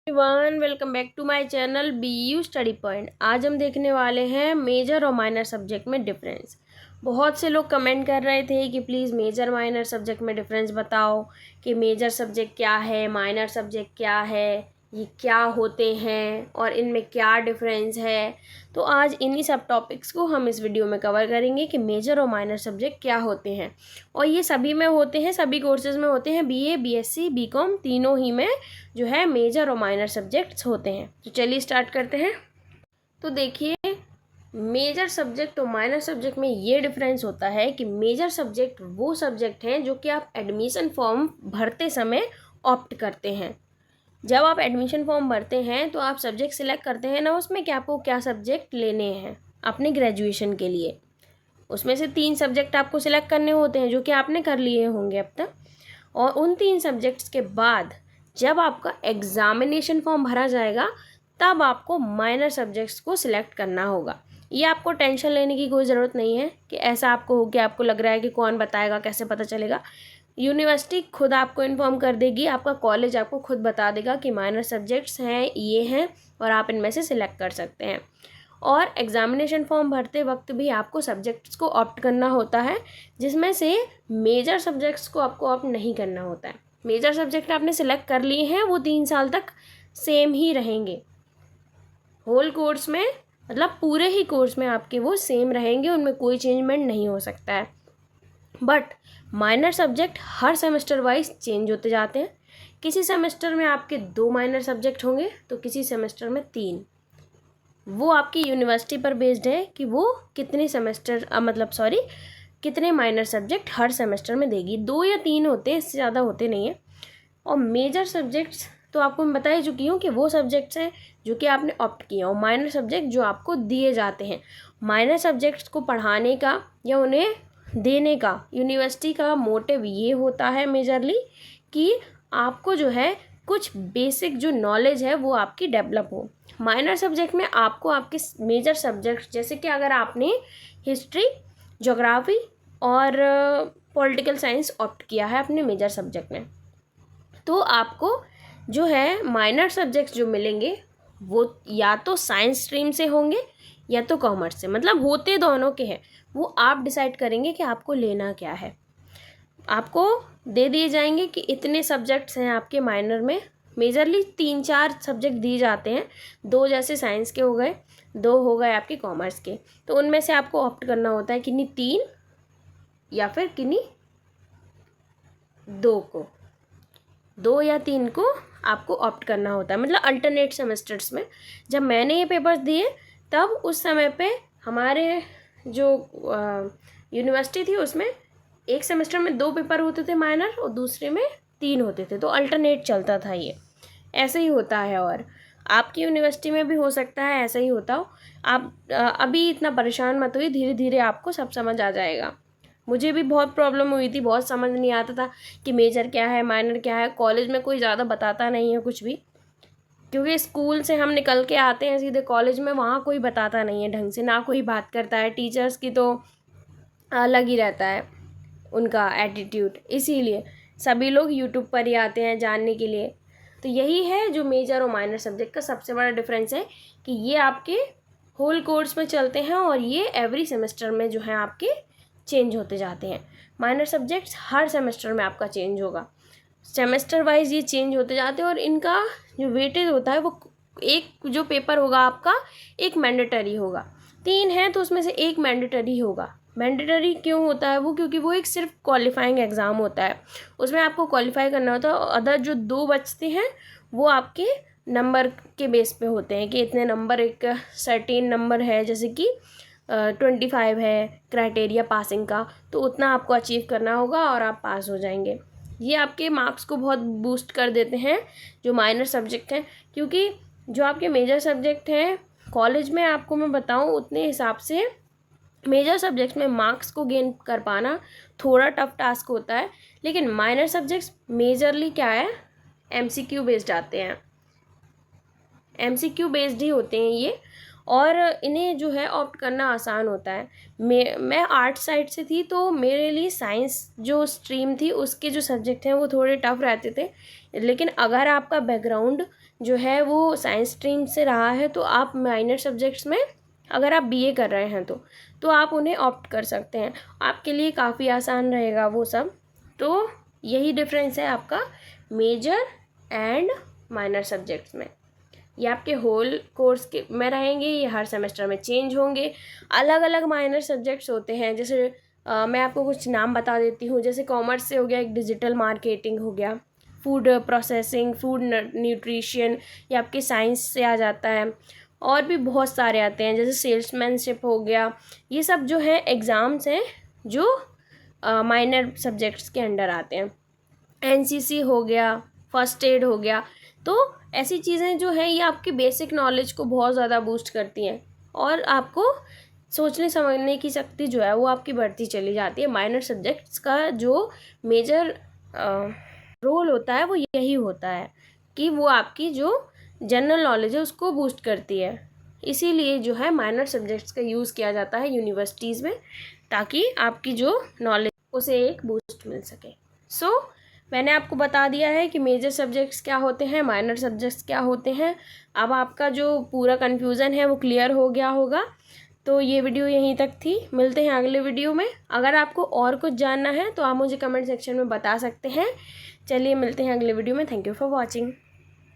Everyone, welcome back to my channel BU study point. आज हम देखने वाले हैं मेजर और माइनर सब्जेक्ट में डिफरेंस। बहुत से लोग कमेंट कर रहे थे कि प्लीज़ मेजर माइनर सब्जेक्ट में डिफरेंस बताओ कि मेजर सब्जेक्ट क्या है, माइनर सब्जेक्ट क्या है, ये क्या होते हैं और इनमें क्या डिफरेंस है। तो आज इन्हीं सब टॉपिक्स को हम इस वीडियो में कवर करेंगे कि मेजर और माइनर सब्जेक्ट क्या होते हैं। और ये सभी में होते हैं, सभी कोर्सेज़ में होते हैं, BA, BSc, BCom तीनों ही में जो है मेजर और माइनर सब्जेक्ट्स होते हैं। तो चलिए स्टार्ट करते हैं। तो देखिए, मेजर सब्जेक्ट और माइनर सब्जेक्ट में ये डिफरेंस होता है कि मेजर सब्जेक्ट वो सब्जेक्ट हैं जो कि आप एडमिशन फॉर्म भरते समय ऑप्ट करते हैं। जब आप एडमिशन फॉर्म भरते हैं तो आप सब्जेक्ट सिलेक्ट करते हैं ना, उसमें कि आपको क्या सब्जेक्ट लेने हैं अपने ग्रेजुएशन के लिए। उसमें से 3 सब्जेक्ट आपको सिलेक्ट करने होते हैं जो कि आपने कर लिए होंगे अब तक। और उन 3 सब्जेक्ट्स के बाद जब आपका एग्ज़ामिनेशन फॉर्म भरा जाएगा तब आपको माइनर सब्जेक्ट्स को सिलेक्ट करना होगा। ये आपको टेंशन लेने की कोई ज़रूरत नहीं है कि ऐसा आपको हो कि आपको लग रहा है कि कौन बताएगा, कैसे पता चलेगा। यूनिवर्सिटी खुद आपको इन्फॉर्म कर देगी, आपका कॉलेज आपको खुद बता देगा कि माइनर सब्जेक्ट्स हैं, ये हैं और आप इनमें से सिलेक्ट कर सकते हैं। और एग्ज़ामिनेशन फॉर्म भरते वक्त भी आपको सब्जेक्ट्स को ऑप्ट करना होता है, जिसमें से मेजर सब्जेक्ट्स को आपको ऑप्ट नहीं करना होता है। मेजर सब्जेक्ट आपने सिलेक्ट कर लिए हैं, वो 3 साल तक सेम ही रहेंगे। होल कोर्स में, मतलब पूरे ही कोर्स में आपके वो सेम रहेंगे, उनमें कोई चेंजमेंट नहीं हो सकता है। But minor subject her semester wise change होते जाते हैं। किसी सेमेस्टर में आपके 2 माइनर सब्जेक्ट होंगे तो किसी सेमेस्टर में 3। वो आपकी यूनिवर्सिटी पर बेस्ड है कि वो कितने सेमेस्टर कितने माइनर सब्जेक्ट हर सेमेस्टर में देगी। 2 या 3 होते हैं, इससे ज़्यादा होते नहीं हैं। और मेजर सब्जेक्ट्स तो आपको मैं बता ही चुकी हूँ कि वो सब्जेक्ट्स हैं जो कि आपने ऑप्ट किया, और माइनर सब्जेक्ट जो आपको दिए जाते हैं। माइनर सब्जेक्ट्स को पढ़ाने का या उन्हें देने का यूनिवर्सिटी का मोटिव ये होता है मेजरली कि आपको जो है कुछ बेसिक जो नॉलेज है वो आपकी डेवलप हो। माइनर सब्जेक्ट में आपको आपके मेजर सब्जेक्ट, जैसे कि अगर आपने हिस्ट्री, ज्योग्राफी और पॉलिटिकल साइंस ऑप्ट किया है अपने मेजर सब्जेक्ट में, तो आपको जो है माइनर सब्जेक्ट्स जो मिलेंगे वो या तो साइंस स्ट्रीम से होंगे या तो कॉमर्स से, मतलब होते दोनों के हैं। वो आप डिसाइड करेंगे कि आपको लेना क्या है। आपको दे दिए जाएंगे कि इतने सब्जेक्ट्स हैं आपके माइनर में। मेजरली 3-4 सब्जेक्ट दिए जाते हैं, 2 जैसे साइंस के हो गए, 2 हो गए आपके कॉमर्स के। तो उनमें से आपको ऑप्ट करना होता है किन्हीं 3 या फिर किन्हीं 2 को, 2 या 3 को आपको ऑप्ट करना होता है, मतलब अल्टरनेट सेमेस्टर्स में। जब मैंने ये पेपर्स दिए तब उस समय पे हमारे जो यूनिवर्सिटी थी उसमें एक सेमेस्टर में 2 पेपर होते थे माइनर और दूसरे में 3 होते थे, तो अल्टरनेट चलता था। ये ऐसे ही होता है और आपकी यूनिवर्सिटी में भी हो सकता है ऐसा ही होता हो। आप अभी इतना परेशान मत होइए, धीरे धीरे आपको सब समझ आ जाएगा। मुझे भी बहुत प्रॉब्लम हुई थी, बहुत समझ नहीं आता था कि मेजर क्या है, माइनर क्या है। कॉलेज में कोई ज़्यादा बताता नहीं है कुछ भी, क्योंकि स्कूल से हम निकल के आते हैं सीधे कॉलेज में, वहाँ कोई बताता नहीं है ढंग से, ना कोई बात करता है। टीचर्स की तो अलग ही रहता है उनका एटीट्यूड, इसीलिए सभी लोग यूट्यूब पर ही आते हैं जानने के लिए। तो यही है जो मेजर और माइनर सब्जेक्ट का सबसे बड़ा डिफरेंस है कि ये आपके होल कोर्स में चलते हैं और ये एवरी सेमेस्टर में जो है आपके चेंज होते जाते हैं। माइनर सब्जेक्ट्स हर सेमेस्टर में आपका चेंज होगा, सेमेस्टर वाइज ये चेंज होते जाते हैं। और इनका जो वेटेज होता है वो, एक जो पेपर होगा आपका एक मैंडेटरी होगा। 3 है तो उसमें से एक मैंडेटरी होगा। मैंडेटरी क्यों होता है वो, क्योंकि वो एक सिर्फ क्वालिफाइंग एग्ज़ाम होता है, उसमें आपको क्वालिफाई करना होता है। अदर जो 2 बचते हैं वो आपके नंबर के बेस पे होते हैं कि इतने नंबर, एक सर्टेन नंबर है, जैसे कि 25 है क्राइटेरिया पासिंग का, तो उतना आपको अचीव करना होगा और आप पास हो जाएंगे। ये आपके मार्क्स को बहुत बूस्ट कर देते हैं जो माइनर सब्जेक्ट हैं, क्योंकि जो आपके मेजर सब्जेक्ट हैं कॉलेज में, आपको मैं बताऊं उतने हिसाब से मेजर सब्जेक्ट्स में मार्क्स को गेन कर पाना थोड़ा टफ टास्क होता है। लेकिन माइनर सब्जेक्ट्स मेजरली क्या है, MCQ बेस्ड आते हैं, MCQ बेस्ड ही होते हैं ये, और इन्हें जो है ऑप्ट करना आसान होता है। मैं आर्ट साइड से थी तो मेरे लिए साइंस जो स्ट्रीम थी उसके जो सब्जेक्ट हैं वो थोड़े टफ रहते थे। लेकिन अगर आपका बैकग्राउंड जो है वो साइंस स्ट्रीम से रहा है तो आप माइनर सब्जेक्ट्स में अगर आप बीए कर रहे हैं तो आप उन्हें ऑप्ट कर सकते हैं, आपके लिए काफ़ी आसान रहेगा वो सब। तो यही डिफरेंस है आपका मेजर एंड माइनर सब्जेक्ट्स में। ये आपके होल कोर्स के में रहेंगे, ये हर सेमेस्टर में चेंज होंगे। अलग अलग माइनर सब्जेक्ट्स होते हैं, जैसे मैं आपको कुछ नाम बता देती हूँ। जैसे कॉमर्स से हो गया एक डिजिटल मार्केटिंग हो गया, फूड प्रोसेसिंग, फूड न्यूट्रिशन, ये आपके साइंस से आ जाता है। और भी बहुत सारे आते हैं, जैसे सेल्समैनशिप हो गया। ये सब जो है एग्ज़ाम्स हैं जो माइनर सब्जेक्ट्स के अंडर आते हैं। एनसीसी हो गया, फर्स्ट एड हो गया। तो ऐसी चीज़ें जो हैं ये आपकी बेसिक नॉलेज को बहुत ज़्यादा बूस्ट करती हैं और आपको सोचने समझने की शक्ति जो है वो आपकी बढ़ती चली जाती है। माइनर सब्जेक्ट्स का जो मेजर रोल होता है वो यही होता है कि वो आपकी जो जनरल नॉलेज है उसको बूस्ट करती है। इसीलिए जो है माइनर सब्जेक्ट्स का यूज़ किया जाता है यूनिवर्सिटीज़ में, ताकि आपकी जो नॉलेज उसे एक बूस्ट मिल सके। सो मैंने आपको बता दिया है कि मेजर सब्जेक्ट्स क्या होते हैं, माइनर सब्जेक्ट्स क्या होते हैं। अब आपका जो पूरा कन्फ्यूज़न है वो क्लियर हो गया होगा। तो ये वीडियो यहीं तक थी, मिलते हैं अगले वीडियो में। अगर आपको और कुछ जानना है तो आप मुझे कमेंट सेक्शन में बता सकते हैं। चलिए मिलते हैं अगले वीडियो में। Thank you for watching.